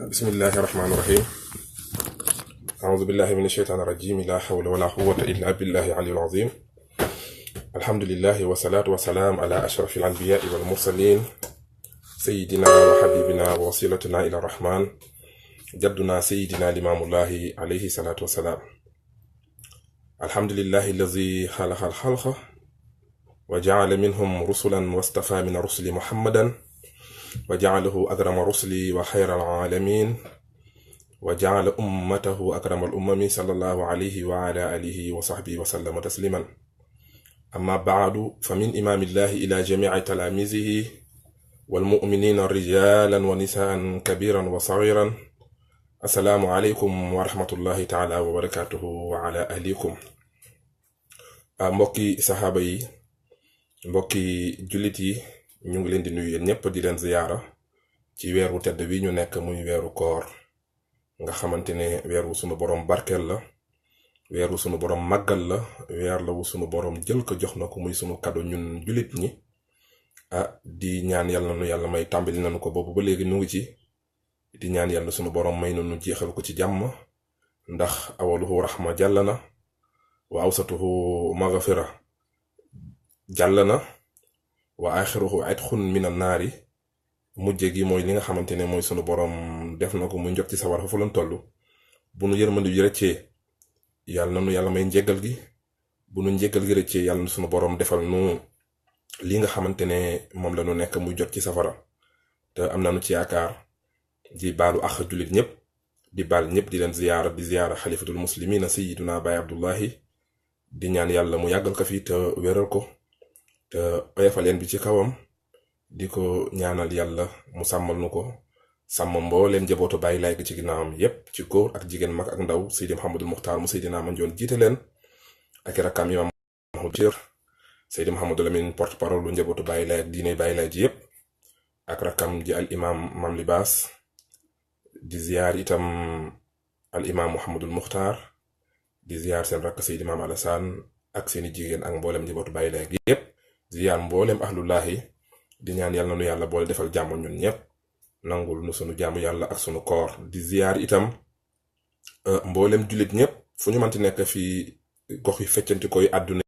بسم الله الرحمن الرحيم. أعوذ بالله من الشيطان الرجيم. لا حول ولا قوة إلا بالله العلي العظيم. الحمد لله والصلاة والسلام على أشرف الأنبياء والمرسلين سيدنا وحبيبنا ووسيلتنا إلى الرحمن جدنا سيدنا الإمام الله عليه الصلاة والسلام. الحمد لله الذي خلق الخلق وجعل منهم رسلا واصطفى من رسل محمدا وجعله أكرم رسلي وخير العالمين وجعل أمته أكرم الأمم صلى الله عليه وعلى آله وصحبه وسلم تسليما. أما بعد، فمن إمام الله إلى جميع تلاميذه والمؤمنين رجالا ونساء كبيرا وصغيرا، السلام عليكم ورحمة الله تعالى وبركاته وعلى أهليكم. mbokki saxaaba yi, mbokki jullit yi, ñu ngi leen di nuyu yéen ñëpp di leen ziyaara ci weeru tedd wi ñu nekk muy weeru koor nga xamante ne weeru sunu borom barkeel la, weeru sunu borom màggal la, weer la wu sunu borom jël ko jox na ko muy sunu kado ñun jullit ñi. Di ñaan yàlla nu yàlla may tàmbali nañu ko boobu ba léegi nu ngi ci di ñaan yàlla sunu borom may nañu jeexal ko ci jàmm, ndax awaluhu rahma jàll na wa awsatuhu maghfira jàll na wa axiruhu itqun minan naari. mujje gi mooy li nga xamante ne mooy sunu borom def na ko muy njot ci sawar fa lan toll. bu nu yërmande bi rëccee yàlla na nu yàlla may njéggal gi, bu nu njéggal gi rëccee yàlla na sunu borom defal nu li nga xamante ne moom la nu nekk muy jot ci safara. te am nañu ci yaakaar di baalu ax jullit ñëpp, di baal ñëpp, di leen ziyaara, di ziyaara xalifatul muslimina sayyiduna Baay Abdullahi, di ñaan yàlla mu yàggal ko fi te wéral ko te oyofal leen bi ci kawam, di ko ñaanal yàlla mu sàmmal nu ko, sàmm mbooleem njabootu bàyyi laay gi ci ginnaawam yépp, ci góor ak jigéen, mag ak ndaw. Seydi Mouhamadul Muxtaar mu Seydina Mandione jiite leen ak rakam imam Mahmoud Seydi Mouhamadou Lamine porte parole lu njabootu bàyyi laay ak diine bàyyi laay ji yépp, ak rakam ji al imam Mam Libaas. di ziyaar itam al imam Mouhamadul Muxtaar, di ziyaar seen rakk Seydi Maam Alassane ak seeni jigéen ak mboolem njabootu bàyyi laay gi yépp, ziyaar mboolem ahlullahi. di ñaan yàlla na nu yàlla boole defal jàmm ñun ñëpp, nangul nu sunu jàmm yàlla ak sunu koor. di ziyaar itam mboolem jullit ñëpp fu ñu mënti nekk fi gox yi feccanti koy àdduna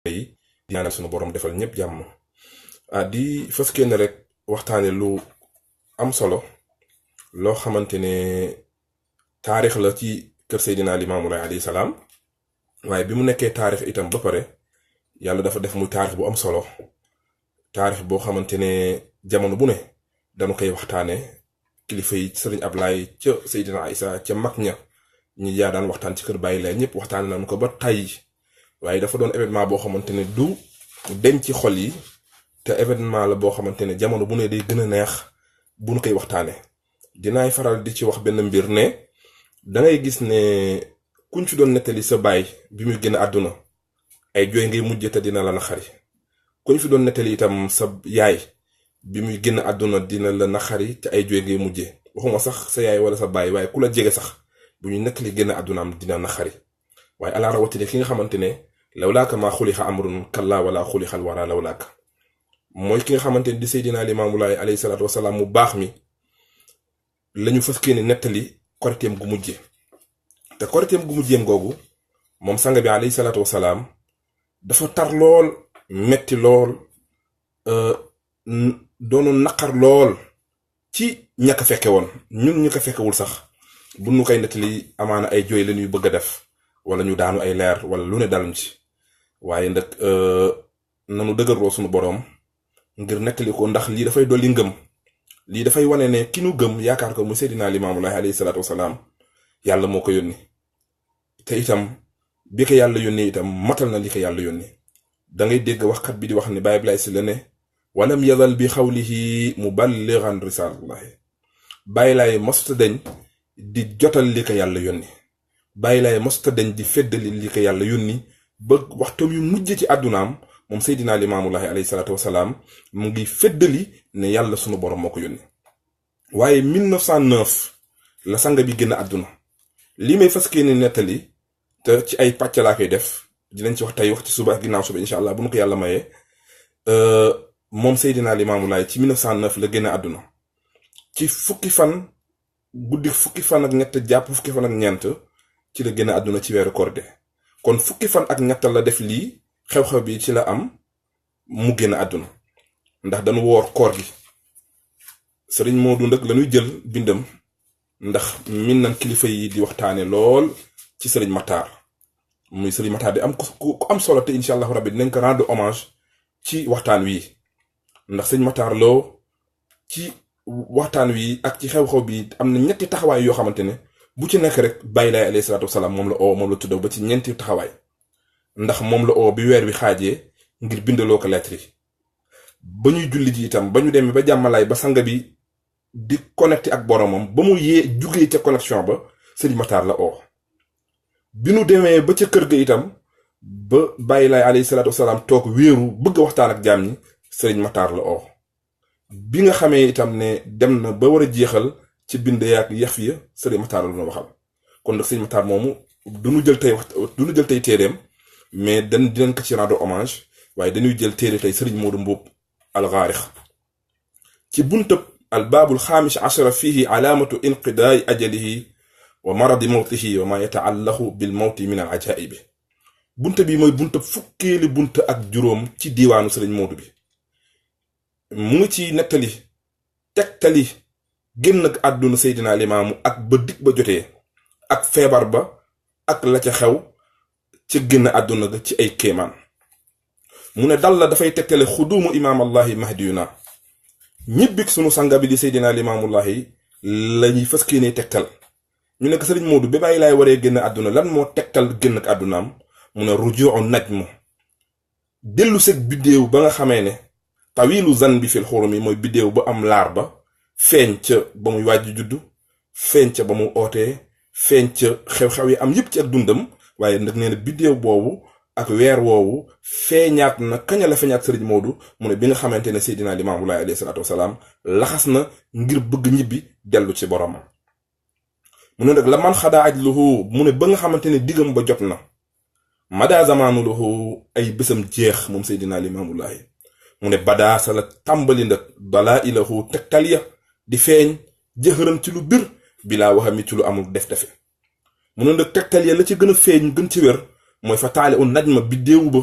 yi, di ñaanal sunu borom defal ñëpp jàmm. di fas kenn rek waxtaane lu am solo loo xamante ne taarix la ci kër Seydina Limaamu Laay alayhi salaam, waaye bi mu nekkee taarix itam ba pare yàlla dafa def muy taarix bu am solo, taarix boo xamante ne jamono bu ne dañu koy waxtaane. kilifa yi sëriñ Ablaay ca Seydina Isa ca mag ña ñi yaa daan waxtaan ci kër Baay Laay ñëpp waxtaane nañu ko ba tey, waaye dafa doon événement boo xamante ne du denc ci xol yi, te événement la boo xamante ne jamono bu ne day gën a neex bu nu koy waxtaane. dinaay faral di ci wax benn mbir ne dangay gis ne kuñ fi doon nettali sa baay bi muy génn àdduna ay jooy ngay mujj te dina la naxari, kuñ fi doon nettali itam sa yaay bi muy génn àdduna dina la naxari te ay jooy ngay mujje. waxuma sax sa yaay wala sa baay, waaye ku la jege sax bu ñu nettali génn àddunaam dina naxari. waaye ala rawatina ki nga xamante ne lawlaaka maa xulixa amrun kallaa wala xulixal wara lawlaaka, mooy ki nga xamante ne di Seydina Limaamu Laay alayhi salaatu wasalaam mu baax mi lañu fas kéene nettali koriteem gu mujje. te koriteem gu mujjeem googu moom sanga bi alayhi salaatu wasalaam dafa tar lool, metti lool, doonu naqar lool ci ña ko fekke woon. ñun ñu ko fekkewul sax bu nu koy nettali amaana ay jooy la ñuy bëgg a def, wala ñu daanu ay leer, wala lu ne daluñ ci. waaye nag nanu dëgërloo sunu boroom ngir nettali ko, ndax lii dafay dolli ngëm, lii dafay wane ne ki nu gëm yaakaar ko mu Seydina Limaamu Laay alayhi salaatu wasalaam yàlla moo ko yónni, te itam bi ko yàlla yónni itam matal na li ko yàlla yónni. dangay dégg waxkat bi di wax ni Baay Ablaay Si la ne walam yazal bi xawlihi muballighan risaalallahi. Baay Laay mosta deñ di jotal li ko yàlla yónni, Baay Laay mosta deñ di feddali li ko yàlla yónni ba waxtam yu mujj ci àddunaam moom Seydina Limaamu Laay alayhi salaatu wasalaam mu ngi feddali ne yàlla sunu borom moo ko yónni. waaye 1909 la sanga bi génn àdduna. lii may fas yéene nettali te ci ay pàcc laa koy def, dinañ ci wax tey, wax ci suba ak ginnaaw suba incha allah bu nu ko yàlla mayee. moom Seydina Limaamu Laay ci 1909 la génn àdduna ci fukki fan guddi fukki fan ak ñett jàpp fukki fan ak ñeent ci la génn àdduna ci weeru koor gi kon fukki fan ak ñett la def lii xew-xew bi ci la am mu génn àdduna ndax dañu woor koor gi sëriñ Modou nag lañuy jël bindam ndax min nan kilifa yi di waxtaane lool ci sëriñ Matar muy sëriñ Matar di am ku am solo te incha allah rabbi dinañ ko rendre hommage ci waxtaan wi ndax sëriñ Matar Lo ci waxtaan wi ak ci xew-xew bi am na ñetti taxawaay yoo xamante ne bu ci nekk rek bàyyi laay alayhi salaatu wasalaam moom la tuddaw ba ci ñeenti taxawaay ndax moom la oo bi weer wi xaajee ngir bindaloo ko lettre yi ba ñuy julli ji itam ba ñu demee ba jàmmalaay ba sanga bi di connecté ak boromam ba mu jugee ca connexion ba sëriñ Matar la oo bi nu demee ba ca kër ga itam ba bàyyi laay alayhi salaatu wasalaam toog wéeru bëgg a waxtaan ak jaam ñi sëriñ Matar la oo bi nga xamee itam ne dem na ba war a jeexal ci bind yaak yax ya sëriñ Matar la doon waxal kon nag sëriñ Matar moomu duñu jël tey téereem mais dinañ ko ci rendre hommage waaye dañuy jël téere tey sëriñ Modou Mboup al-Gharikh ci buntab al baabul xaamis ashara fihi alaamatu inqidaay ajalihi wa maradi mawtihi wa ma yata'allaqu bil mawti min al ajaibi bunta bi mooy buntab fukkeeli bunta ak juróom ci diiwaanu sëriñ Modou bi mu ngi ci nettali tegtali génn ak àdduna Seydina Limaamu ak ba dig ba jotee ak feebar ba ak la ca xew ci génn àdduna ga ci ay kéemaan mu ne dal la dafay tegtale xuduumu imaam allahi mahdiyuna ñibbik sunu sanga bi di Seydina Limaamullahi lañuy fas kéenee tegtal ñu nekk sëriñ Modou bi bàyyi laay waree génn àdduna lan moo tegtal génn ak àddunaam mu ne rujuu najmu dellu seg biddéew ba nga xamee ne tawilu zan bi fil xurumi mooy biddéew ba am laar ba feeñ ca ba muy wàjj juddu feeñ ca ba mu ootee feeñ ca xew-xew yi am yépp ci ak dundam waaye nag nee na biddéew boobu ak weer woowu feeñaat na kaña la feeñaat sëriñ Modou mu ne bi nga xamante ne Seydina Limaamu Laay alayhi salaatu wasalaam laxas na ngir bëgg ñibbi dellu ci boromam mu ne nag la man xadaa aj luhu mu ne ba nga xamante ne diggam ba jot na mada zamaanu luhu ay bésam jeex moom Seydina Limaamu Laay mu ne badaa sa la tàmbali nag dalaa ilahu tegtal ya di feeñ jëxëran ci lu bir bilaa waxami ci lu amul def-defe mu ne nag tegtal ya la ci gën a feeñ gën ci wér mooy fa taale un najma biddéewu ba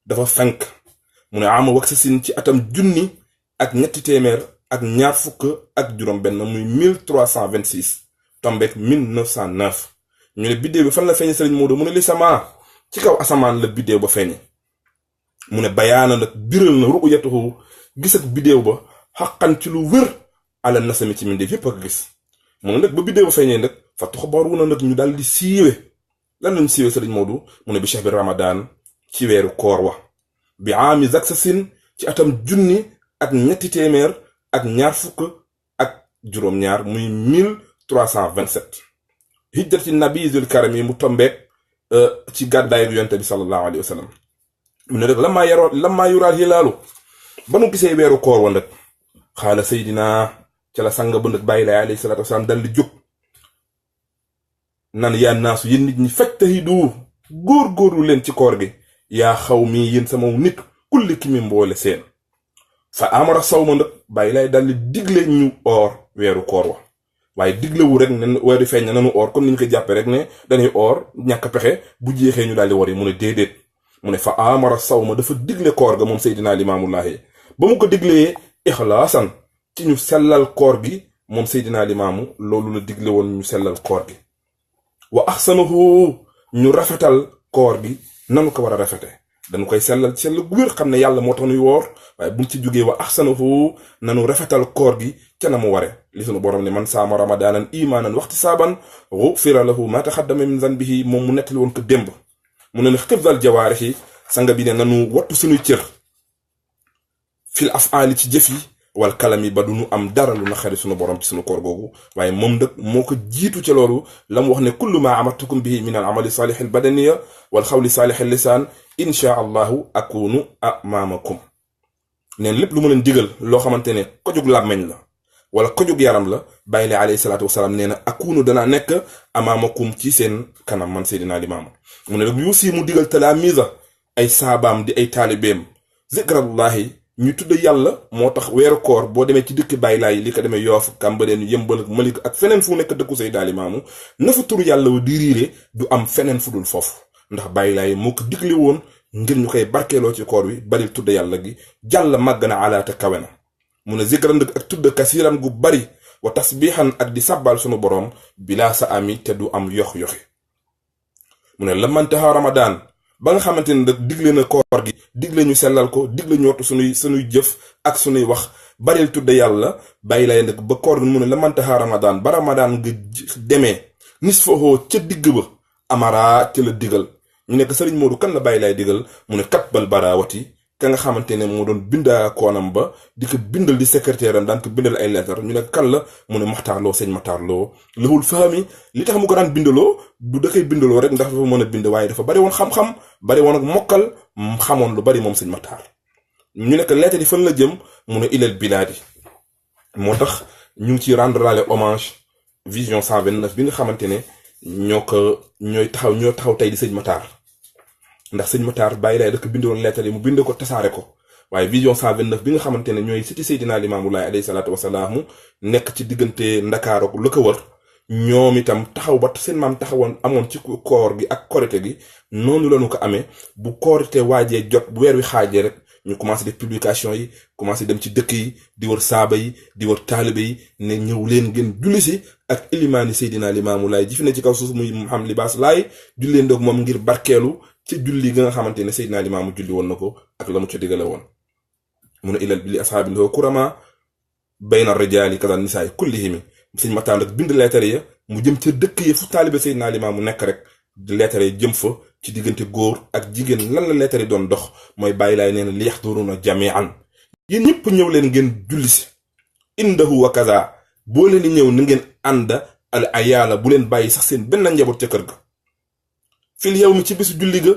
dafa fenk mu ne ama wax sa sin ci atam junni ak ñetti téeméer ak ñaar fukk ak juróom benn muy 1326 tombeek 1909 ñu ne biddéew bi fan la feeñe sëriñ Modou mu ne li sama ci kaw asamaan la biddéew ba feeñe mu ne bayaana nag biral na ru'yatuhu gis ak biddéew ba xaqan ci lu wér ala nasami ci mindeef yépp ak gis mu ne nag ba biddéew ba feeñee nag fa tuxbaru na nag ñu daal di siiwe lan lañ siiwe sëriñ Modou mu ne bi shahri ramadan ci weeru koor wa bi aami zaksasin ci atam junni ak ñetti téeméer ak ñaar fukk ak juróom-ñaar muy 1327 hijrati nabi zul karam yi mu tombeek ci gàddaay gu yonte bi sallallahu alayhi wa sallam mu ne rek lammaa yuraal hilaalu ba nu gisee weeru koor wa nag xaala Seydina ca la sang ba nag bàyyi laay alayhi salaatu wasalaam dal di jóg nan yaa naasu yéen nit ñi fajtahidu góor-góorlu leen ci koor gi yaa xaw mi yéen sama nit kulli ki mi mboole seen fa amara saw ma nag bàyyi laay dal di digle ñu oor weeru koor wa waaye diglewu rek ne weeru feeñ na nanu oor comme ni ñu ko jàppee rek ne dañuy oor ñàkk pexe bu jeexee ñu daal di wari mu ne déedéet mu ne fa amara saw ma dafa digle koor ga moom Seydina Limaamullahi ba mu ko diglee ixlaasan ci ñu sellal koor gi moom Seydina Limaamu loolu la digle woon ñu sellal koor gi wa axsanahu ñu rafetal koor gi nanu ko war a rafete dañu koy sellal gu wér xam ne yàlla moo tax nuy woor waaye buñ ci jógee wa axsanahu nanu rafetal koor gi ca na mu ware li sunu borom ne man saama ramadaanan imaanan waxtisaaban gufira lahu ma taxaddama min zanbihi moom mu nettali woon ko démb mu ne xifdal jawaarixi sanga bi ne nanu wattu suñuy cër fil afaali ci jëf yi wal kalam yi ba du nu am dara lu naqari sunu borom ci sunu koor googu waaye moom nag moo ko jiitu ca loolu la mu wax ne kullu ma amartukum bihi min al amali saalixi al badaniya wal xawli saalixi al lisaan insha allahu akunu amaamakum neen lépp lu ma leen digal loo xamante ne kojug làmmeñ la wala kojug yaram la bàyyi la alayhi salaatu wasalaam nee na akunu danaa nekk amaamakum ci seen kanam man Seydina Limaamu mu ne nag yuusi mu digal talaamiza ay saabaam di ay taalibeem zikrallahi ñu tudde yàlla moo tax weeru koor boo demee ci dëkk Baay Laay li ko demee Yoof Cambérène Yëmbal Malik ak feneen fu nekk dëkku Seydina Limaamu na fa turu yàlla wa di riire du am feneen fu dul foofu ndax Baay Laay moo ko digle woon ngir ñu koy barkeeloo ci koor wi bari tudde yàlla gi jàll màgg na alaata kawe na mu ne zikran ak tudde kasiiran gu bari wa tasbiixan ak di sàbbal sunu boroom bilaa sa ami te du am yox-yoxi mu ne la mantaha Ramadan ba nga xamante ne nag digle na koor gi digle ñu sellal ko digle ñu wattu sunuy jëf ak sunuy wax baril tudde yàlla Baay Laay nag ba koor gi mu ne la mantaha Ramadan ba Ramadan nga demee nisfahu ca digg ba amara ca la digal ñu nekk sëriñ Moodu kan la Baay Laay digal mu ne katbal barawati ka nga xamante ne moo doon bindaa koonam ba di ko bindal di secrétaire am daan ko bindal ay lettre ñu nekk kan la mu ne Maxtaar Lo sëñ Maxtaar Lo lahul fahmi li tax mu ko daan bindaloo du da koy bindaloo rek ndax dafa mën a bind waaye dafa bari woon xam-xam bari woon ak mokkal xamoon lu bari moom sëñ Maxtaar ñu nekk lettre yi fan la jëm mu ne ilal bilaadi moo tax ñu ngi ci rendre hommage vision 129 bi nga xamante ne ñooy taxaw tey di sëñ Maxtaar ndax sëñ Maxtaar Baay Laay rek bindoon lettre yi mu bind ko tasaare ko waaye vision 129 bi nga xamante ne ñooy siti Seydina Limaamu Laay alayhi salaatu wasalaam nekk ci diggante Ndakaaru ak lu ko wër ñoom itam taxaw ba seen maam taxawoon amoon ci koor gi ak korite gi noonu lañu ko amee bu korite waajee jot bu weer wi xaajee rek ñu commencé def publication yi commencé dem ci dëkk yi di wër saaba yi di wër taalibe yi ne ñëw leen ngeen julli si ak ilimaani Seydina Limaamu Laay ji fi ne ci kaw suuf muy Mouhamed Libaas Laay julleen doog moom ngir barkeelu ci julli ga nga xamante ne Seydina Limaamu julli woon na ko ak la mu ca digale woon mu ne ilal bi li asxaabi lahu kurama bayna rijaali kaza nisaay kullihimi sëñ Maxtaar nag bind lettre ya mu jëm ca dëkk yi fu taalibe Seydina Limaamu nekk rek di lettre yi jëm fa ci diggante góor ak jigéen lan la lettre yi doon dox mooy Baay Laay nee na li yaxduruna jamian yéen ñëpp ñëw leen ngeen julli si indahu wa kaza boo leen di ñëw na ngeen ànd al ayaala bu leen bàyyi sax seen benn njaboot ca kër ga fil yow mi ci bisu julli ga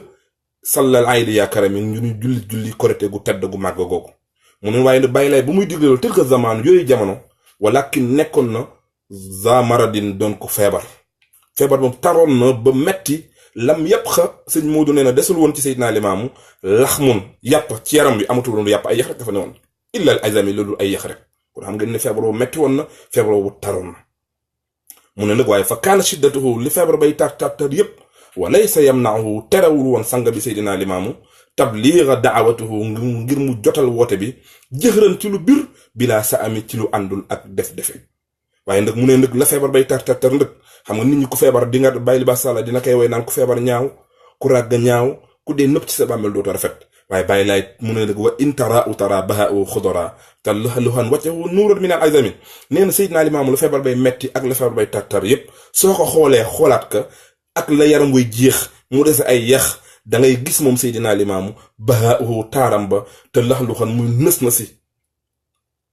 sallal aydi yaa karami ñu julli korite gu tedd gu màgg googu mu ne waaye Baay Laay bu muy digle loolu tilka zamaan yooyu jamono walakin nekkoon na za maradin doon ko feebar moom taroon na ba metti lam yàpp xa sëñ Moodu nee na desul woon ci Seydina Limaamu lax mun yàpp ci yaram bi amatul woon yàpp ay yax rek dafa ne woon illal azami loolu ay yax rek kon xam nga ne feebar boobu metti woon na feebar boobu taroon na mu ne nag waaye fa kaana shiddatuhu li feebar bay tar yépp walaysa yamna'uhu terewul woon sang bi Seydina Limaamu tabliiga daawatuhu ngir mu jotal woote bi jëxëran ci lu bir bilaa sa ami ci lu àndul ak def-defe waaye nag mu ne nag la feebar bay tar nag xam nga nit ñi ku feebar di nga Baay Libaas Sall dina koy woy naan ku feebar ñaaw ku ràgg ñaaw ku dee nëpp ci sa bàmmeel dootu rafet waaye Baay Laay mu ne nag wa intara utara baha u xudora te luxan waccahu nuuran min al azami nee na Seydina Limaamu la feebar bay metti ak la feebar bay tar yépp soo ko xoolee xoolaat ka ak la yaram way jeex mu des ay yax dangay gis moom Seydina Limaamu baha u taaram ba te luxan muy nës na si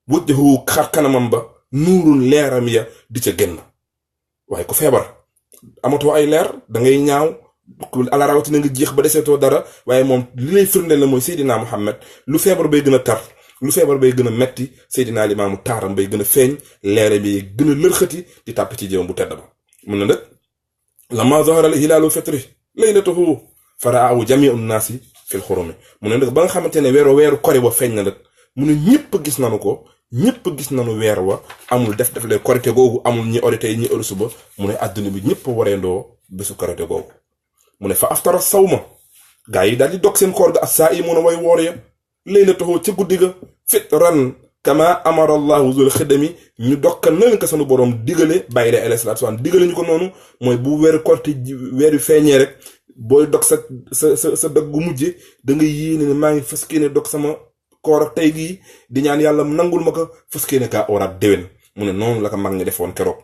waccahu xar kanamam ba nuurun leeram ya di ca génn waaye ku feebar amatoo ay leer dangay ñaaw ala rawatina nga jeex ba deseetoo dara waaye moom li lay firndeel la mooy Seydina Muhammad lu feebar bay gën a tar lu feebar bay gën a metti Seydina Limaamu taaram bay gën a feeñ leere bi gën a lërxati di tàpp ci jëwam bu tedd ba mun na nag lama zahara al hilaalu fitri laylatuhu faraahu jamiu naasi fil xurumi mu ne nag ba nga xamante ne weeru kori ba feeñ na nag mu ne ñëpp gis nanu ko ñëpp gis nañu weer wa amul def lay korite googu amul ñi ori tey ñi ori suba mu ne àdduna bi ñëpp wareendoo bésu korite googu mu ne fa aftara sawma gaa yi daal di dog seen koor ga ak saa yi mun a way woor ya laylatuhu ca guddi ga fitran kama amara allahu zul xidami ñu dokka na leen ko sunu borom digale Baay Laay alayhi salaatu wasalaam digale ñu ko noonu mooy bu weeru korite weer yu feeñee rek booy dog sa dog gu mujje da nga yéene ne maa ngi fas yéene dog sama koor ak tey gii di ñaan yàlla nangul ma ko fas yéene kaa oraat déwén mu ne noonu la ko mag ñi defoon keroog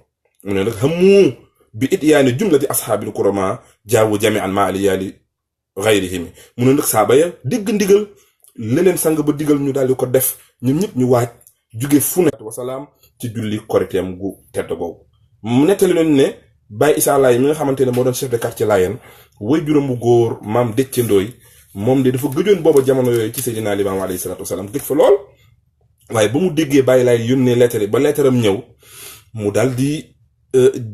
mu ne nag xamu bi it yaani jumlati ashaabil kurama jaawu jami'an ma aliyaali ghayrihim mu ne nag saaba ya digg ndigal leneen sang ba digal ñu daal di ko def ñun ñëpp ñu waaj jóge fu ne wasalaam ci julli koriteem gu tedd googu mu nettali leen ne Baye Issa Laye mi nga xamante ne moo doon chef de quartier Layène way juróom bu góor maam Déthié Ndoye moom de dafa gëjoon booba jamono yooyu ci Seydina Limaamu alayhi salaatu wasalaam gëj fa lool waaye ba mu déggee Baye Laay yónnee lettre ba lettre am ñëw mu daal di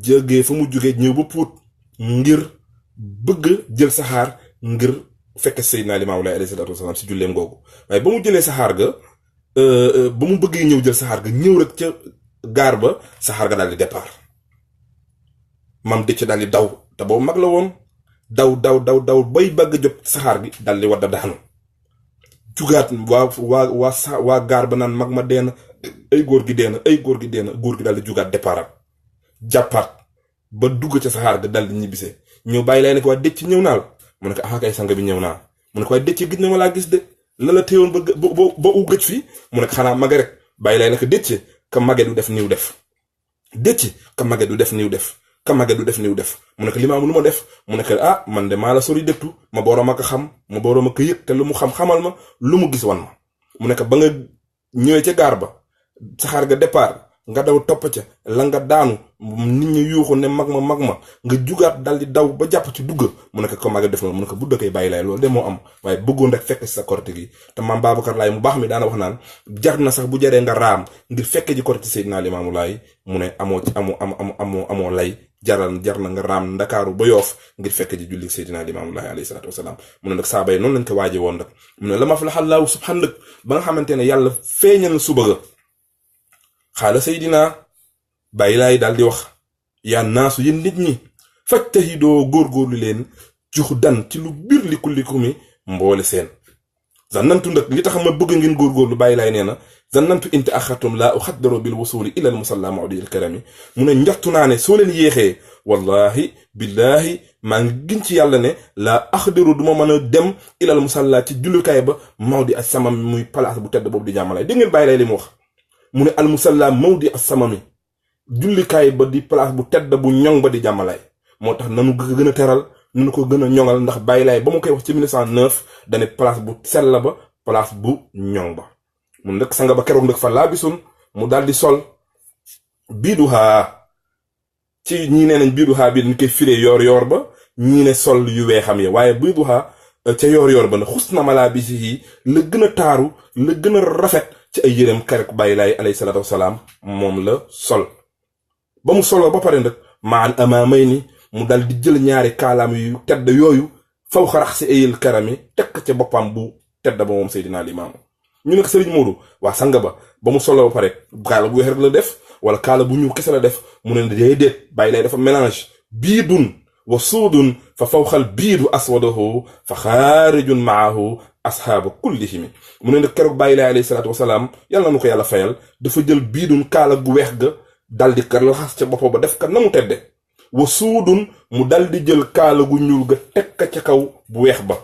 jógee fa mu jógee ñëw ba Pout ngir bëgg jël saxaar ngir fekk Seydina Limaamu alayhi salaatu wasalaam si julleem googu waaye ba mu jëlee saxaar ga ba mu bëggee ñëw jël saxaar ga ñëw rek ca gaar ba saxaar ga daal di départ mam dëcc daal di daw te boobu mag la woon daw bay bëgg jot saxaar gi daal di wadda daanu jugaat waa gaar ba naan mag ma deena ay góor gi deena góor gi daal di jugaat départ jàppaat ba dugg ca saxaar ga daal di ñibbisee ñëw bàyyi lay ne ko waa dëcc ñëw naal mu ne ko ah kay sang bi ñëw naa mu ne ko waaye dëcc gis na ma laa gis de la téewoon ba u gëj fii mu ne ko xanaa mage rek bàyyi lay ne ko dëcc ka mage du def niw def dëcc ka mage du def niw def ka mage du def niw def mu ne ko limaam lu ma def mu ne ko ah man de maa la sori dëttu ma boroom a ko xam ma boroom a ko yëg te lu mu xam xamal ma lu mu gis wan ma mu ne ko ba nga ñëwee ca gaar ba saxaar ga départ nga daw topp ca la nga daanu nit ñi yuuxu ne mag ma nga jugaat dal di daw ba jàpp ci dugg mu ne ko mage def na mu ne ko bu dëkkee bàyyi laay loolu de moo am waaye bëggoon rek fekk ci sa korte gi te maam Babacar Laay mu baax mi daana wax naan jar na sax bu jaree nga raam ngir fekke ji korte Seydina Limaamu Laay mu ne amoo lay jar na nga raam ndakaaru ba yoof ngir fekk ji julli Seydina Limaamu Laay alayhi salaatu wasalaam mu ne nag saaba yi noonu lañ ko waaje woon nag mu ne la ma fa la xallaahu subhanak ba nga xamante ne yàlla feeñal suba ga xaala Seydina bàyyi laay daal di wax yaa naasu yéen nit ñi fajtahidoo góorgóorlu leen juxu dan ci lu biir li kullikumi mboole seen zannantu nag li tax ma bëgg ngeen góorgóorlu bàyyi laay nee na zannantu inti axatum laa uxaddaro bil wasuli ilal musalla maudil karami mu ne njortu naa ne soo leen yéexee wallahi billahi maa ngi gën ci yàlla ne laa axdiru duma mën a dem ilal musalla ci jullukaay ba mawdi ak samam muy place bu tedd boobu di jàmmalaay dégg ngeen bàyyi laay li mu wax mu ne al musalla mawdi as samami jullikaay ba di place bu tedd bu ñoŋ ba di jàmmalaay moo tax nanu gën a teral nanu ko gën a ñoŋal ndax bàyyi laay ba mu koy wax ci 1909 dane place bu sell ba place bu ñoŋ ba mu ndëkk sanga ba keroog ndëkk fa laa bisun mu daal di sol biiduhaa ci ñii nee nañ biiduhaa bi dañ koy firee yoor ba ñii ne sol yu weexam yi waaye biiduhaa ca yoor ba na xus na malaa bisi yi la gën a taaru la gën a rafet ci ay yërëm keroog bàyyi laay alayhi salaatu wasalaam moom la sol ba mu soloo ba pare nag maan amaamay ni mu dal di jël ñaari kaalaam yu tedd yooyu faw xarax si ayil karami tekk ca boppam bu tedd ba moom Seydina Limaamu ñu ne ko Sëriñ Moodu waa sanga ba mu soloo ba pare kaala bu weex rek la def wala kaala bu ñuul kese la def mu ne déedéet bàyyi laay dafa mélange biidun wa suudun fa fawxal biidu aswadahu fa xaarijun maahu asxaaba kullihimi mu ne nag keroog bàyyi laay alayhi salaatu wasalaam yàlla na nu ko yàlla fayal dafa jël biidun kaala gu weex ga dal di kar laxas ca boppam ba def ka na mu tedde wa suudun mu dal di jël kaala gu ñuul ga teg ka ca kaw bu weex ba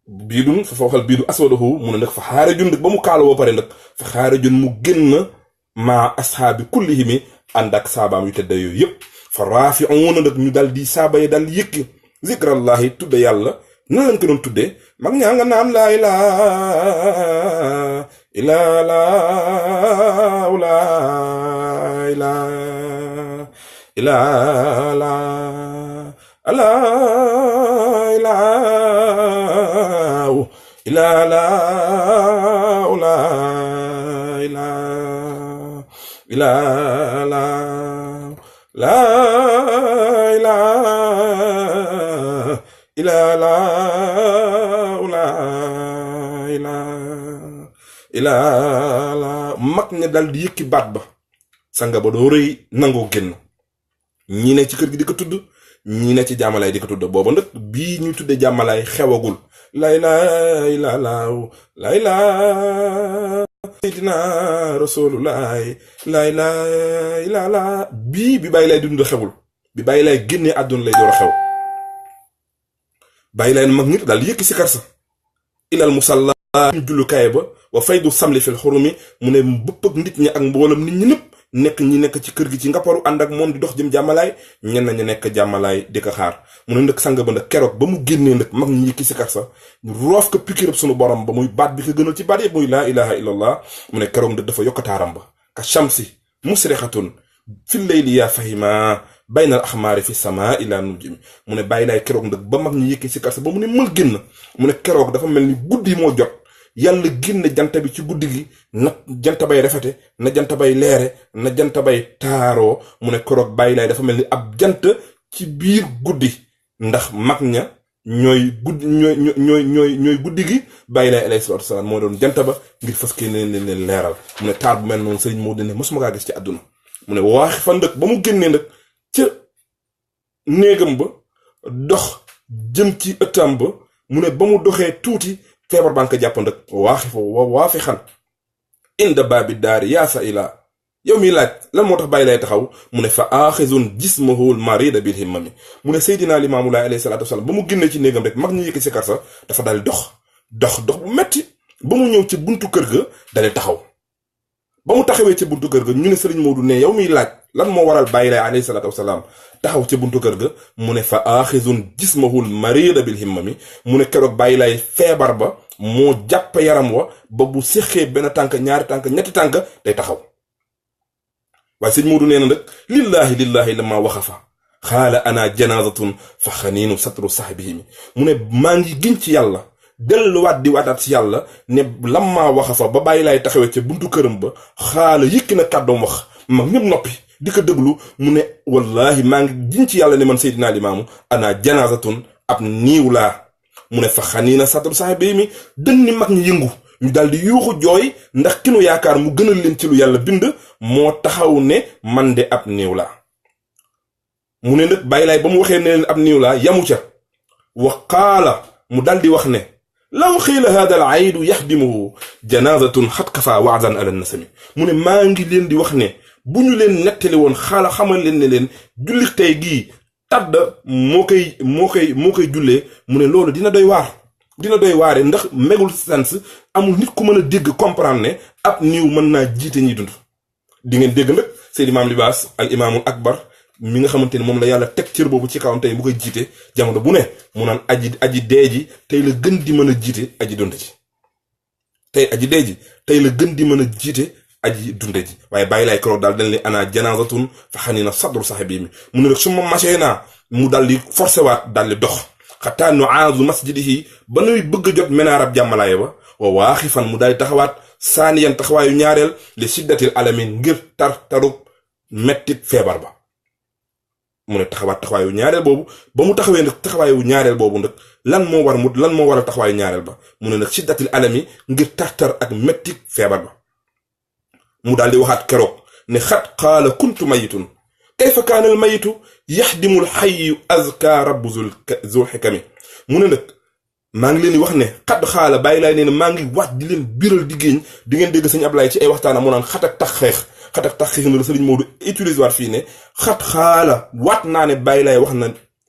biidun fa fawxal biidu aswadahu mu ne nag fa xaarijun nag ba mu kaala woo pare nag fa xaarijun mu génn maa asxaabi kullihimi ànd ak saabaam yu tedde yooyu yëpp fa raafi'uuna nag ñu dal di saaba yi dal di yëkki zikrallahi tudde yàlla nan lañ ko doon tuddee mag ñaa nga naan laa ilaaha illallaah laa ilaaha illallaah laa ilaaha illallaah ilaa mag ña dal di yëkki baat ba sanga ba doo rëy nangoo génn ñii ne ci kër gi di ko tudd ñii ne ci jàmmalaay di ko tudd booba nag bii ñu tudde jàmmalaay xewagul lay laay laalaaw lay laa seydina rasulullaay lay laay laalaa bii bi bàyyi lay dund xewul bi bàyyi lay génnee àdduna lay door a xew bàyyi lay mag nit daal di yëkki si kar sa ilal musalla ñu jullukaay ba wa faydu samli fil xurumi mu ne bëpp ak nit ñi ak mboolam nit ñi nëpp nekk ñi nekk ci kër gi ci ngapparu ànd ak moom di dox jëm jàmmalaay ñenn ñi nekk jàmmalaay di ko xaar mu ne nag sang ba nag keroog ba mu génnee nag mag ñi yëkki si kar sa ñu roof ko pikirab sunu borom ba muy baat bi ko gënal ci baat yëpp muy laa ilaha illallah mu ne keroog nag dafa yokkataaram ba ka shamsi musrixatun fil layli yaa fahima baynal axmaari fi sama ila nujumi mu ne bàyyi laay keroog nag ba mag ñi yëkki si kar sa ba mu ne mël génn mu ne keroog dafa mel ni guddi moo jot yàlla génne jant bi ci guddi gi na jant bay rafete na jant bay leere na jant bay taaroo mu ne keroog bàyyi laay dafa mel ni ab jant ci biir guddi ndax mag ña ñooy guddi gi bàyyi laay alayhi salaatu wasalaam moo doon jant ba ngir fas kee leen leeral mu ne taar bu mel noonu sëriñ Maodo ne mosuma kaa gis ci àdduna mu ne waaxi fan nag ba mu génnee nag ca néegam ba dox jëm ci ëttam ba mu ne ba mu doxee tuuti feebar baa nga ko jàpp nag waaxi fa waafi xan inda baabi daari yaa sa ilaa yow miy laaj lan moo tax bàyyi lay taxaw mu ne fa aaxizun jismahul marida bil himmami mu ne Seydina Limaamu Laay alayhi salaatu wasalaam ba mu génnee ci néegam rek mag ñu yëkk si kar sa dafa daal dox bu metti ba mu ñëw ci buntu kër ga dalee taxaw ba mu taxawee ci buntu kër ga ñu ne sëriñ Maodo ne yow miy laaj lan moo waral bàyyi lay alayhi salaatu wasalaam taxaw ci buntu kër ga mu ne fa aaxizun jismahul marida bil himmami mu ne keroog bàyyi lay feebar ba moo jàpp yaram wa ba bu séqee benn tànk ñaari tànk ñetti tànk day taxaw waaye sëñ Maodo nee na nag lillaahi la maa waxa fa xaala ana janaazatun fa xaniinu satru sahbihi mi mu ne maa ngi giñ ci yàlla delluwaat di waataat ci yàlla ne lam maa waxa fa ba bàyyi laay taxawee ca buntu këram ba xaala yëkki na kàddoom wax mag ñëpp noppi di ko déglu mu ne wallaahi maa ngi giñ ci yàlla ne man Seydina Limaamu ana janaazatun ab niiw laa mu ne fa xaniina satru sahbihi mi dënni mag ñi yëngu ñu daal di yuuxu jooy ndax ki nu yaakaar mu gënal leen ci lu yàlla bind moo taxaw ne man de ab néew laa mu ne nag bàyyi laay ba mu waxee ne leen ab néew laa yamu ca wa qaala mu daal di wax ne law xiila hada al aydu yaxdimuhu janazatun xat kafa waadan ala nasami mu ne maa ngi leen di wax ne bu ñu leen nettali woon xaala xamal leen ne leen julli tey gii tadd moo koy jullee mu ne loolu dina doy waare ndax megul sens amul nit ku mën a dégg comprendre ne ab niiw mën naa jiite ñi dund di ngeen dégg nag Seydi Maam Libaas al imaamul akbar mi nga xamante ni moom la yàlla teg cër boobu ci kawam tey mu koy jiite jamono bu ne mu naan aji dee ji tey la gën di mën a jiite aji dund ji tey la gën di mën a jiite aji dunde ji waaye bàyyi laay keroog daal dañ leen ana janaazatun fa xaniina sadru sahibi mi mu ne rek su ma machee naa mu daal di forcé waat daal di dox xataa nu aazu masjidihi ba nuy bëgg a jot menaarab jàmmalaay ba wa waaxi fan mu daal di taxawaat saaniyan taxawaayu ñaareel li siddatil alamin ngir tarub mettit feebar ba mu ne taxawaayu ñaareel boobu ba mu taxawee nag taxawaayu ñaareel boobu nag lan moo waral taxawaayu ñaareel ba mu ne nag siddatil alami ngir tartar ak mettit feebar ba mu daal di waxaat keroog ne xat qaala kuntu mayitun kayfa kaana al mayitu yaxdimul xayyu azka rabbu zul xikami mu ne nag maa ngi leen di wax ne xat xaala bàyyi laay nee na maa ngi waat di leen biral di géeñ di ngeen dégg sëñ Ablaye ci ay waxtaanam mu naan xat ak tax xeex na la sëriñ Maodo utilise waat fii ne xat xaala waat naa ne bàyyi laay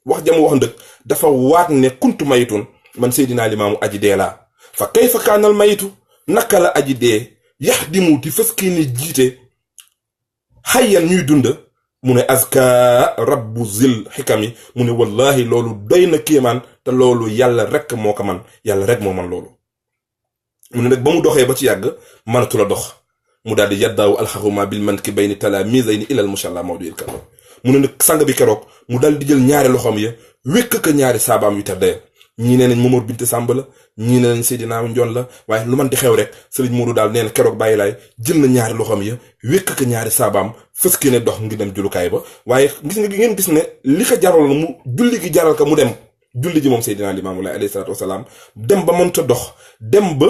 wax jamu wax ndëkk dafa waat ne kuntu mayitun man Seydina Limaamu aji dee laa fa kayfa kaana al mayitu naka la aji dee yaxdimu di fas kii ni jiite xayyan ñuy dund mu ne azka rabbu zil xikami mu ne wallahi loolu doy na kéemaan te loolu yàlla rek moo ko man yàlla rek moo man loolu mu ne nag ba mu doxee ba ci yàgg mënatu la dox mu daal di yaddaawu alxaruma bil man ki bayni talaamisayni ilal mushalla mawdu il karam mu ne nag sang bi keroog mu daal di jël ñaari loxoom ya wékk ko ñaari saabaam yu teddaye ñii nee nañ Momar Binte Sàmb la ñii nee nañ Seydina Njoon la waaye lu man di xew rek sëriñ Moodu daal nee na keroog bàyyi laay jël na ñaari loxoom ya wékk ko ñaari saabaam fës ki ne dox ngi dem jullukaay ba waaye gis nga ngeen gis ne li ko jaral mu julli gi jaral ko mu dem julli ji moom Seydina Limaamu Laay alayhi salaatu wasalaam dem ba mënta dox dem ba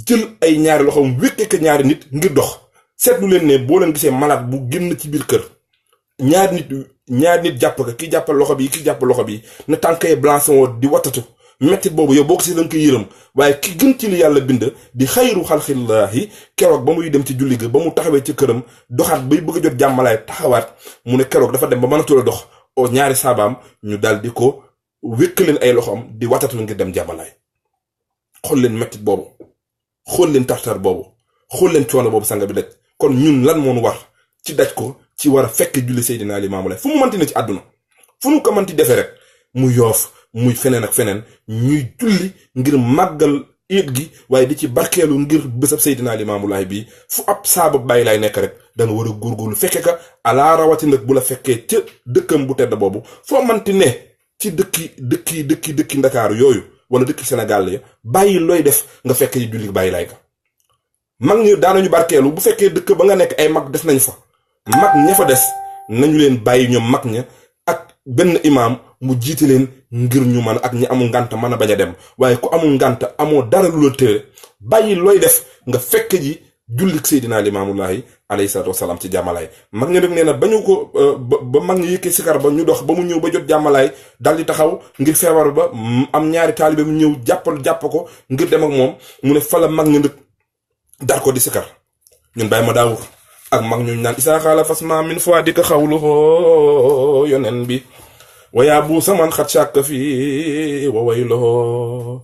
jël ay ñaari loxoom wékk ko ñaari nit ngir dox seetlu leen ne boo leen gisee malade bu génn ci biir kër ñaari nit jàpp ko ki jàppal loxo bi ki jàppal loxo bi na tànkee blanché woo di wattatu mettit boobu yow boo ko si danga koy yërëm waaye ki gën ci li yàlla bind di xayru xalqillaahi keroog ba muy dem ci julli ga ba mu taxawee ci këram doxaat bay bëgg a jot jàmmalaay taxawaat mu ne keroog dafa dem ba mënatul a dox o ñaari saabaam ñu daal di ko wékk leen ay loxoom di watatul ngir dem jàmmalaay xool leen mettit boobu xool leen tartar boobu xool leen coono boobu sanga bi daj kon ñun lan moonu war ci daj ko ci war a fekk julli Seydina Limaamu Laay fu mu mënti ne ci àdduna fu nu ko mënti defee rek mu Yoof muy feneen ak feneen ñuy julli ngir màggal iid gi waaye di ci barkeelu ngir bésab Seydina Limaamu Laay bi fu ab saaba bàyyi laay nekk rek da nga war a góorgóorlu fekke ka alaa rawati nag bu la fekkee ca dëkkam bu tedd boobu foo manti ne ci dëkki ndakaaru yooyu wala dëkki Sénégal ya bàyyi looy def nga fekk ci julli bàyyi laay ka mag ñi daanañu barkeelu bu fekkee dëkk ba nga nekk ay mag des nañ fa mag ña fa des nañu leen bàyyi ñoom mag ña ak benn imaam mu jiite leen ngir ñu mën ak ñi amul ngànt mën a bañ a dem waaye ku amul ngànt amoo dara lu la téere bàyyi looy def nga fekk ji jullik Seydina Limaamullaahi alayhi salaatu wasalaam ci jàmmalaay mag ñi nag nee na bañu ko ba mag ñi yëkkee sikar ba ñu dox ba mu ñëw ba jot jàmmalaay dal di taxaw ngir feebar ba am ñaari taalibe mu ñëw jàpp ko ngir dem ak moom mu ne fa la mag ñi nag dar ko di sikar ñun bàyyi ma daawur ak mag ñu naan isaa xaala fas ma min fois di ko xawluhoo yonen bi wayaa bu saman xat shàkk fii wa way loxoo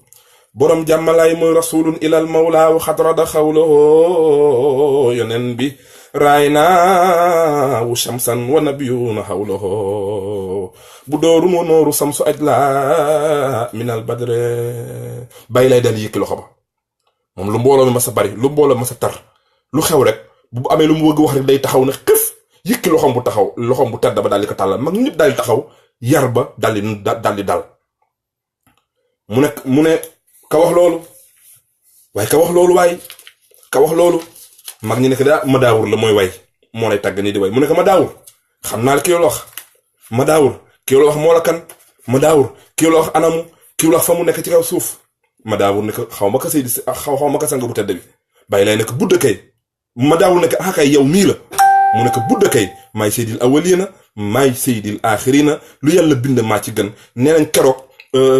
borom jàmmalaay mooy rasulun ilal mawla wa xadrada xawluhoo yonen bi raay naa wu shamsan wa nabiyuna xawluhoo bu dooru moo nooru samsu aj la minal badre bàyyi lay dal yëkki loxo ba moom lu mbooloo mi ma sa bari lu mbooloo ma sa tar lu xew rek bu amee lu mu wëgg wax rek day taxaw ne xëf yëkki loxom bu tedd ba daal di ko tàllal mag ñëpp daal di taxaw yar ba daal di dal mu ne ka wax loolu waaye ka wax loolu mag ñi ne ko daa ma daawur la mooy way moo lay tàgg nii di way mu ne ko ma daawur xam naa la ki la wax ma daawur ki la wax moo la kan ma daawur ki la wax anamu ki la wax fa mu nekk ci kaw suuf ma daawur ne ko xaw ma ko seydi xaw ma ko sang bu tedd bi bàyyi lay ne ko budda kay ma daawul ne ko ah kay yow mii la mu ne ko budda kay maay seydil awwalina maay seydil axirina lu yàlla bind maa ci gën nee nañ keroog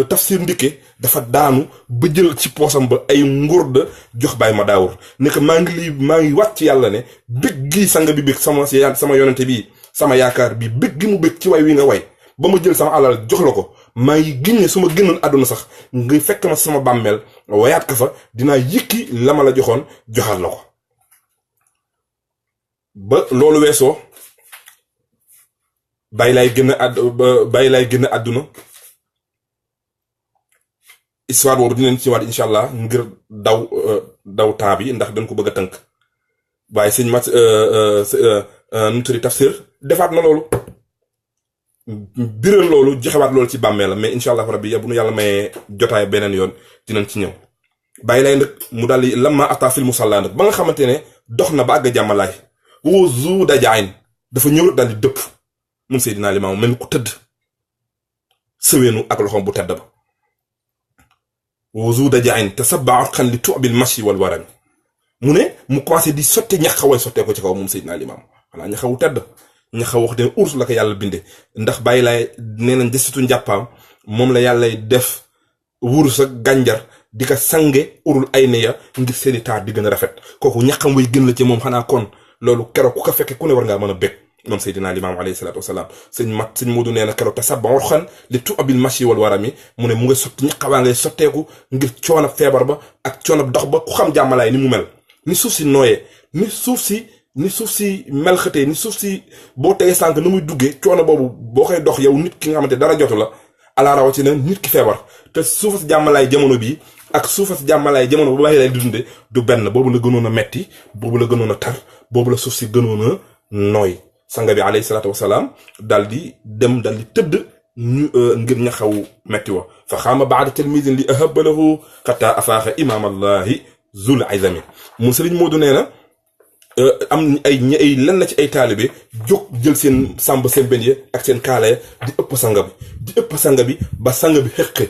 tafsir ndikke dafa daanu ba jël ci poosam ba ay ngurda jox bàyyi ma daawur ne ko maa ngi wàcc ci yàlla ne bég gi sang bi bég sama yonente bii sama yaakaar bi bég gi mu bég ci way wi nga way ba ma jël sama alal jox la ko maa ngi génne su ma génnoon àdduna sax nga fekk ma sama bàmmeel wayaat ka fa dinaa yëkki la ma la joxoon joxaat la ko ba loolu weesoo bàyyi laay génn àdduna histoire boobu dinañ ci waat incha allah ngir daw temps bi ndax dañ ko bëgg a tënk waaye sëñ mat nu turi tafsir defaat na loolu biral loolu joxewaat loolu ci bàmmee la mais incha allah rabbi bu nu yàlla mayee jotaay beneen yoon dinañ ci ñëw bàyyi lay nag mu daal di lamma ata fil musalla nag ba nga xamante ne dox na ba àgg jàmmalaay woo zu dajaayin dafa ñëw daal di dëpp moom Seydina Limaamu mel ni ku tëdd sëweenu ak loxoom bu tedd ba woo zu dajaayin te sa baax xan li tuubil mashi wal warami mu ne mu commencé di sotte ñaxaway sottee ko ci kaw moom Seydina Limaamu xanaa ñaxawu tedd ñaxa wax de urs la ko yàlla binde ndax bàyyi laay nee nañ desitu njàppaam moom la yàlla def wurus ak gànjar di ko sange urul ay ne ya ngir seeni taar di gën a rafet kooku ñaxam way gën la ci moom xanaa kon loolu keroog ku ko fekke ku ne war ngaa mën a bég moom Seydina Limaamu alayhi salaatu wasalaam sëñ Moodu nee na keroog te sabba xan li tu abil machi wal warami mu ne mu ngay sotti ñaqawaa ngay sotteeku ngir coono feebar ba ak coono dox ba ku xam jàmmalaay ni mu mel ni suuf si nooyee ni suuf si melxatee ni suuf si boo tegee sànq na muy duggee coono boobu boo koy dox yow nit ki nga xamante dara jotu la ala rawatina nit ki feebar te suufa si jàmmalaay jamono bii ak suufa si jàmmalaay jamono bu bàyyi lay di dunde du benn boobu la gënoon a metti boobu la gënoon a tar boobu la suuf si gënoon a nooy sanga bi alayhi salaatu wasalaam dal di tëdd ngir ñaxawu metti wa fa xaama baada tilmidin li ahabalahu xata afaaxa imaam allahi zul izami mu sëriñ Moodu nee na am ay lan la ci ay taalibe jóg jël seen sàmb seen benn ak seen kaala di ëpp sanga bi ba sanga bi xëqe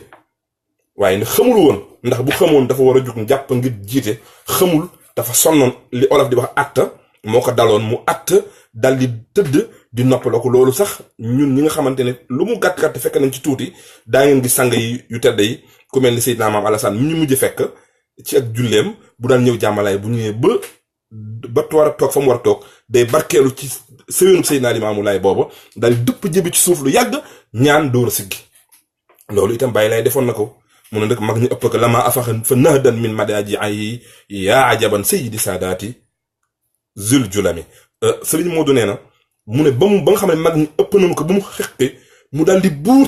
waaye nag xamul woon ndax bu xamoon dafa war a jóg jàpp ngir jiite xamul dafa sonnoon li olof di wax atta moo ko daloon mu att dal di tëdd di noppaloo ko loolu sax ñun ñi nga xamante ne lu mu gàtt-gàtt fekk nañ ci tuuti daa ngeen gi sang yi yu tedd yi ku mel ni Seydina Maam Alassane mi ñu mujj fekk ci ak julleem bu daan ñëw jàmmalaay bu ñëwee ba war a toog fa mu war a toog day barkeelu ci sëweenu Seydina Limaamu Laay booba daal di dëpp jëbi ci suuf lu yàgg ñaan dóor a siggi loolu itam bàyyi lay defoon na ko mu ne nag mag ñu ëpp ko lama afaxan fa nahdan min madaaji ay yaa ajaban sayyidi saadaati zul julami sëriñ Moodu nee na mu ne ba nga xam ne mag ñi ëpp nañu ko ba mu xeqe mu daal di buur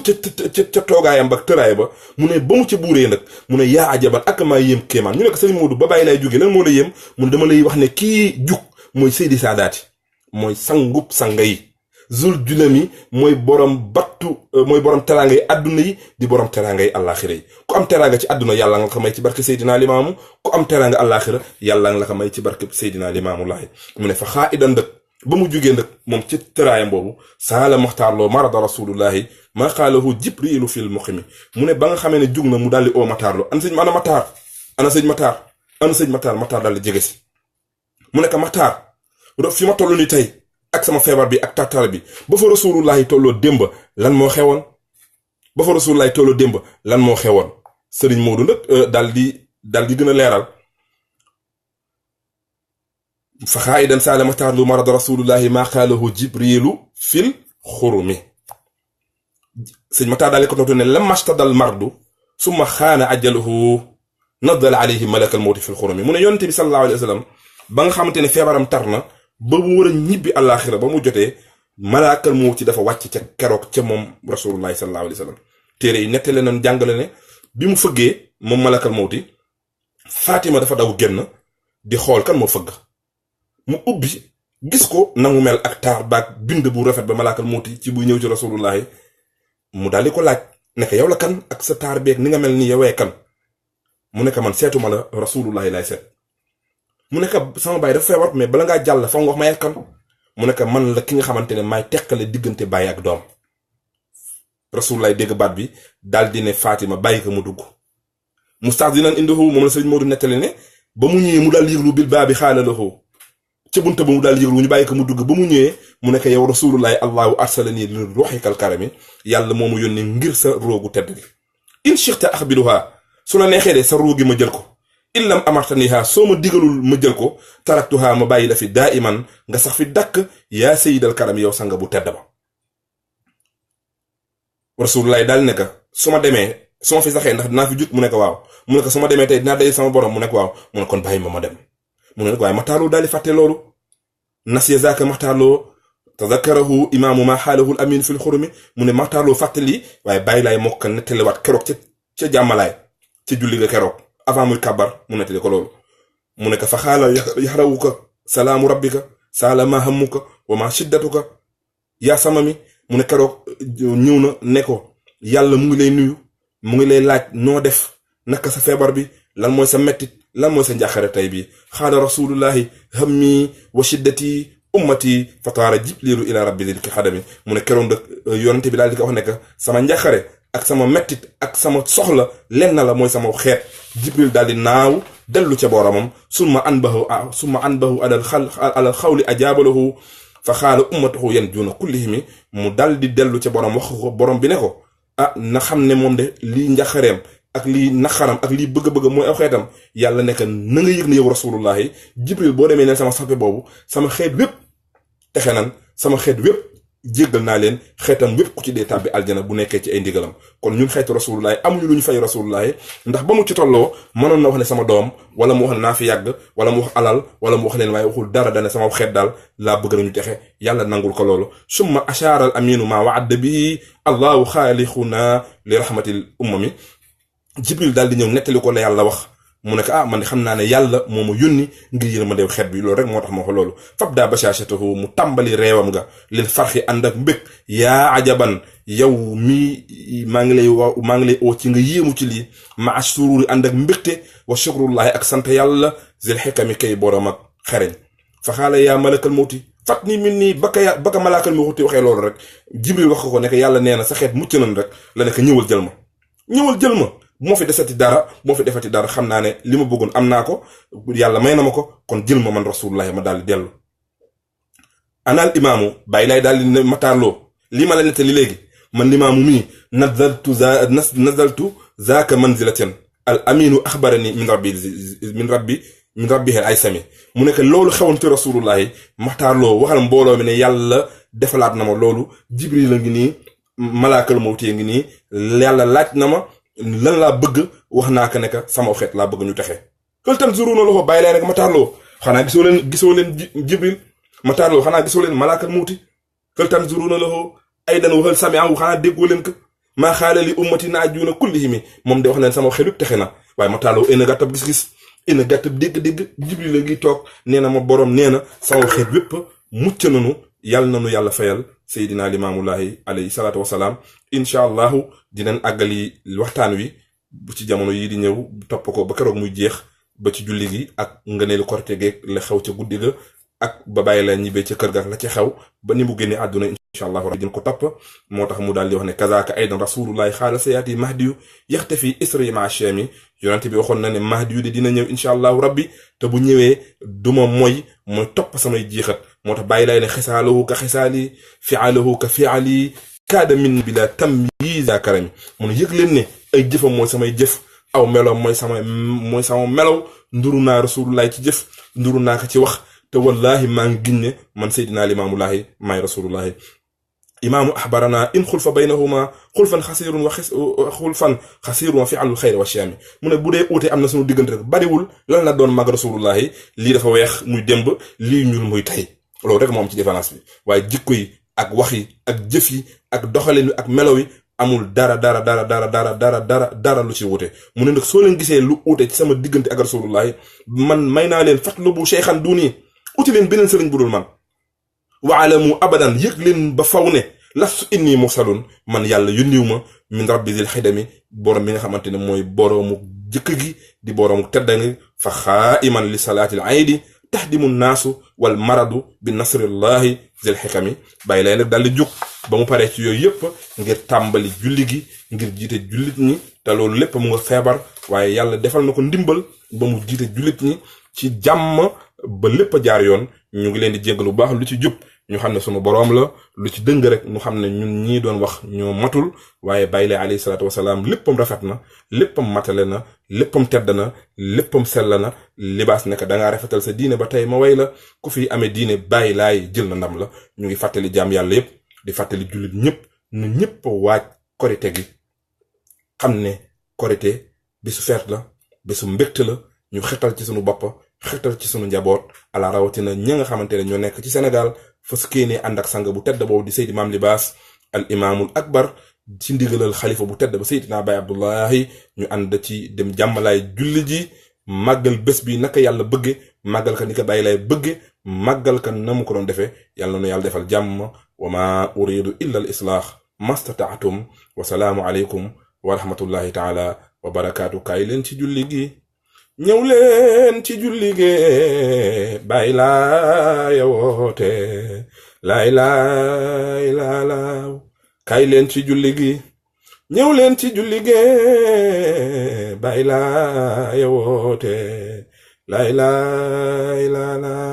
ca toogaayam ba tëraay ba mu ne ba mu ca buuree nag mu ne yaa ajaban ak maa yéem kéemaan ñu ne ko sëriñ Moodu ba bàyyi lay jógee lan moo la yéem mu ne dama lay wax ne kii jug mooy Seydi Saadaati mooy sangub sanga yi zul julami mooy borom battu mooy borom teraanga yi adduna yi di borom teraanga yi àllaaxira yi ku am teraanga ci adduna yàlla nga ko may ci barke Seydina Limaamu ku am teraanga àllaaxira yàlla nga la ko may ci barke Seydina Limaamu Laay mu ne fa xaa idan dëkk ba mu jugee nag moom ci tëraayam boobu saala Maxtaar Lo marada rasulullahi maa xaalahu jibrilu fil muqimi mu ne ba nga xamee ne jug na mu daal di oo Maxtaar Lo ana sëñ Maxtaar ana sëñ Maxtaar ana sëñ Maxtaar daal di jege si mu ne ko Maxtaar fi ma toll ni tey ak sama feebar bi ak tartar bi ba fa rasulullahi tolloo démb lan moo xewoon ba fa rasulullahi tolloo démb lan moo xewoon sëriñ Moodu nag daal di gën a leeral fa xaayidan saala Maxtaar Lo marada rasulullahi maa xaalahu jibrilu fil xurumi sëñ Maxtaar daal di ko tontu ne lamma stadal mardu summa xaana ajaluhu nadal alayhi malakal mawti fil xurumi mu ne yonente bi sallallahu alayhi wa sallam ba nga xamante ne feebaram tar na ba mu war a ñibbi àllaaxira ba mu jotee malaakal mawti dafa wàcc ca keroog ca moom rasulullahi sallallahu alayhi wa sallam téere yi nettale nañ jàngale ne bi mu fëggee moom malakal mawti Fatima dafa daw génn di xool kan moo fëgg mu ubbi gis ko na mu mel ak taar baag bind bu rafet ba malaakal mawti ci buy ñëw ci rasulullahi mu daal di ko laaj nekk yow la kan ak sa taar beeg ni nga mel ni yowee kan mu nekk man seetuma la rasulullahi lay seet mu nekk sama baay dafa feebar mais bala ngaa jàll fa nga wax ma kan mu nekk man la ki nga xamante ne maay teqale diggante baay ak doom rasulullahi dégg baat bi daal di ne Fatima bàyyi ko mu dugg musta'zinan indahu moom la sëriñ Moodu nettali ne ba mu ñëwee mu daal yëglu bil baabi xaala lahu ca bunta ba mu daal yëglu ñu bàyyi ko mu dugg ba mu ñëwee mu nekk yow rasulullahi allahu arsalani li ruuxikal karami yàlla moo mu yónnee ngir sa roogu tedd gi in shi'ta axbiruha su la neexee de sa roogi ma jël ko illam amartaniha soo ma digalul ma jël ko taraktuha ma bàyyi la fi daa iman nga sax fi dàkk yaa sayidal karami yow sanga bu tedd ba rasulullahi daal ne ka su ma demee su ma fi saxee ndax dinaa fi jut mu nekk waaw mu ne ko su ma demee tey dinaa day sama borom mu nekk waaw mu ne kon bàyyi ma dem mu ne nag waaye Maxtaar Lo daal di fàtte loolu nasiya zaaka Maxtaar Lo tazakarahu imaamu ma xaalahu al amin fil xurumi mu ne Maxtaar Lo fàtte lii waaye bàyyi laay moo ko nettaliwaat keroog ca jàmmalaay ca julli ga keroog avant muy kàbbar mu nettali ko loolu mu ne ko fa xaala yaxrawuka salaamu rabbika saala ma hammuka wa ma shiddatuka yaa sama mi mu ne keroog ñëw na ne ko yàlla mu ngi lay nuyu mu ngi lay laaj noo def naka sa feebar bi lan mooy sa mettit lan mooy sa njàqare tey bi xaala rasulullahi hammi wa shiddati ummati fataara jibrilu ila rabbi dil ki xadami mu ne keroog nag yonente bi daal di ko wax ne sama njàqare ak sama mettit ak sama soxla lenn la mooy sama xeet jibril daal di naaw dellu ca boromam summa anbahu alal xawli ajaabalahu fa xaala ummatahu yanjuuna kullihimi mu dal di dellu ca borom wax ko borom bi ne ko na xam ne moom de lii njaxareem ak lii naxaram ak lii bëgg-bëgg mooy aw xeetam yàlla nekk na nga yëg ne yow rasulullahi jibril boo demee ne sama sappe boobu sama xeet wépp texe nan sama xeet wépp jéggal naa leen xeetam wépp ku ci dee tàbbi aljana bu nekkee ci ay ndigalam kon ñun xeetu rasulullahi amuñu lu ñu fay rasulullahi ndax ba mu ci tolloo mënoon na wax ne sama doom wala mu wax ne naa fi yàgg wala mu wax alal wala mu wax leen waaye waxul dara dane sama xeet daal laa bëgg nañu texe yàlla nangul ko loolu summa ashaara al aminu ma wa'ada bihi allahu xaalixuna li rahmatil ummami jibril daal di ñëw nettali ko la yàlla wax mu ne ko man de xam naa ne yàlla moo ma yónni ngir yéen ma dew xeet bi loolu rek moo tax ma wax loolu fab daa bashashatahu mu tàmbali reewam nga lil farxi ànd ak mbég yaa ajaban yow mii maa ngi lay oo ci nga yéemu ci lii ma assururi ànd ak mbégte wa shukrullahi ak sant yàlla zil xikami kay borom ak xereñ fa xaala yaa malakal mawti fat ni min nii baka malaakal mawti waxee loolu rek jibril wax ko ne yàlla nee na sa xeet mucc nañ rek la ne ko ñëwal jël ma bu ma fi desati dara bu ma fi defati dara xam naa ne li ma bëggoon am naa ko yàlla may na ma ko kon jël ma man rasulullahi ma daal di dellu anaal imaamu bàyyi laay daal di ne Maxtaar Lo lii ma la nettali léegi man limaamu mii nazaltu zaaka manzilatan al aminu axbarani min rabbihi ay sami mu nekk loolu xewoon ci rasulullahi Maxtaar Lo waxal mbooloo mi ne yàlla defalaat na ma loolu jibril la ngi nii malaakal mawti ngi nii yàlla laaj na ma lan laa bëgg wax naa ko ne sama xeet laa bëgg ñu texe xel tan zuruna la ko bàyyi leen rek Maxtaar Lo xanaa gisoo leen jibril Maxtaar Lo xanaa gisoo leen malaakal mawti xel tan zuruna la ko ay dan waxal sami'ahu xanaa déggoo leen ko maa xaala li ummati naajuuna kullihimi moom de wax leen sama xel yëpp texe na waaye Maxtaar Lo ina gàttab gis-gis ina gàttab dégg-dégg jibril la ngi toog nee na ma borom nee na sama xeet yëpp mucc nanu yàlla nanu yàlla fayal Seydina Limaamullahi alayhi salaatu wasalaam incha allahu dinañ àggali waxtaan wi bu ci jamono yii di ñëw topp ko ba keroog muy jeex ba ci julli gi ak ngëneelu korite geeg la xew ca guddi ga ak ba bàyyi la ñibbee ca kër ga la ci xew ba ni mu génnee àdduna incha allah rabbi din ko topp moo tax mu daal di wax ne kazaaka aydan rasulullahi xaala sayaati mahdiyu yaxtafi isri ma chemi yonente bi waxoon na ne mahdiyu de dina ñëw incha allahu rabbi te bu ñëwee duma mooy topp samay jiixat moo tax bàyyi lay ne xisaalahu ka xisaali fialahu ka fiali kaada min bila tamyiz karami mun yëg leen ne ay jëfam mooy samay jëf aw melow mooy sama melow nduru naa rasulullahi ci jëf nduru naa ko ci wax te wallahi maa ngi ginne man seydinaa limaamulaahi maay rasulullahi imaamu axbarana in xulfa baynahuma xulfan xasirun wa fi'alul xayri wa shami mu ne bu dee uute am na suñu diggante rek bariwul lan la doon mag rasulullahi lii dafa weex muy démb lii ñuul muy tey loolu rek moo am ci différence bi waaye jikko yi ak wax yi ak jëf yi ak doxalin wi ak melo yi amul dara lu ci wute mu ne nag soo leen gisee lu uute ci sama diggante ak rasulullahi man may naa leen fatlubu cheikhan duni uti leen beneen sëriñ bu dul man waalamu abadan yëg leen ba faw ne lastu inni mursalun man yàlla yónniw ma min rabbi zil xidami borom bi nga xamante ne mooy boroomu jëkk gi di boroomu tedda ngi fa xaaiman li salaatil aydi tahdimu naasu wal maradu bi nasrillahi zil xikami bàyyi lay nag daal di jug ba mu paree ci yooyu yëpp ngir tàmbali julli gi ngir jiite jullit ñi te loolu lépp mu nga feebar waaye yàlla defal na ko ndimbal ba mu jiite jullit ñi ci jàmm ba lépp a jaar yoon ñu ngi leen di jéggal lu baax lu ci jub ñu xam ne sunu boroom la lu ci dëng rek ñu xam ne ñun ñii doon wax ñoo matul waaye bàyyi lay alayhi salaatu wasalaam léppam rafet na léppam matale na léppam tedd na léppam sell na libaas nekk dangaa rafetal sa diine ba tey ma way la ku fi amee diine bàyyi laay jël na ndam la ñu ngi fàttali jaam yàlla yépp di fàttali jullit ñëpp nu ñëpp waaj korite gi xam ne korite bisu feet la bisu mbégte la ñu xetal ci sunu bopp xetal ci sunu njaboot ala rawatina ña nga xamante ne ñoo nekk ci Sénégal fas kéenee ànd ak sang bu tedd boobu di Seydi Maam Libaas al imaamul akbar ci ndigalal xalifa bu tedd ba Seydina Baay Abdullahi ñu ànd ci dem jàmmalaay julli ji màggal bés bi naka yàlla bëgge màggal ka ni ko bàyyi lay bëgge màggal ka na mu ko doon defee yàlla na yàlla defal jàmm wa ma uridu illa al islaax mastataatum wa salaamu aleykum wa rahmatullahi taala wa barakaatu kaay leen ci julli gi ñëw leen ci julli gi bàyyi laay woote laay laay laalaaw kaay leen ci julli gi ñëw leen ci julli gi bàyyi laay woote laay laay laalaaw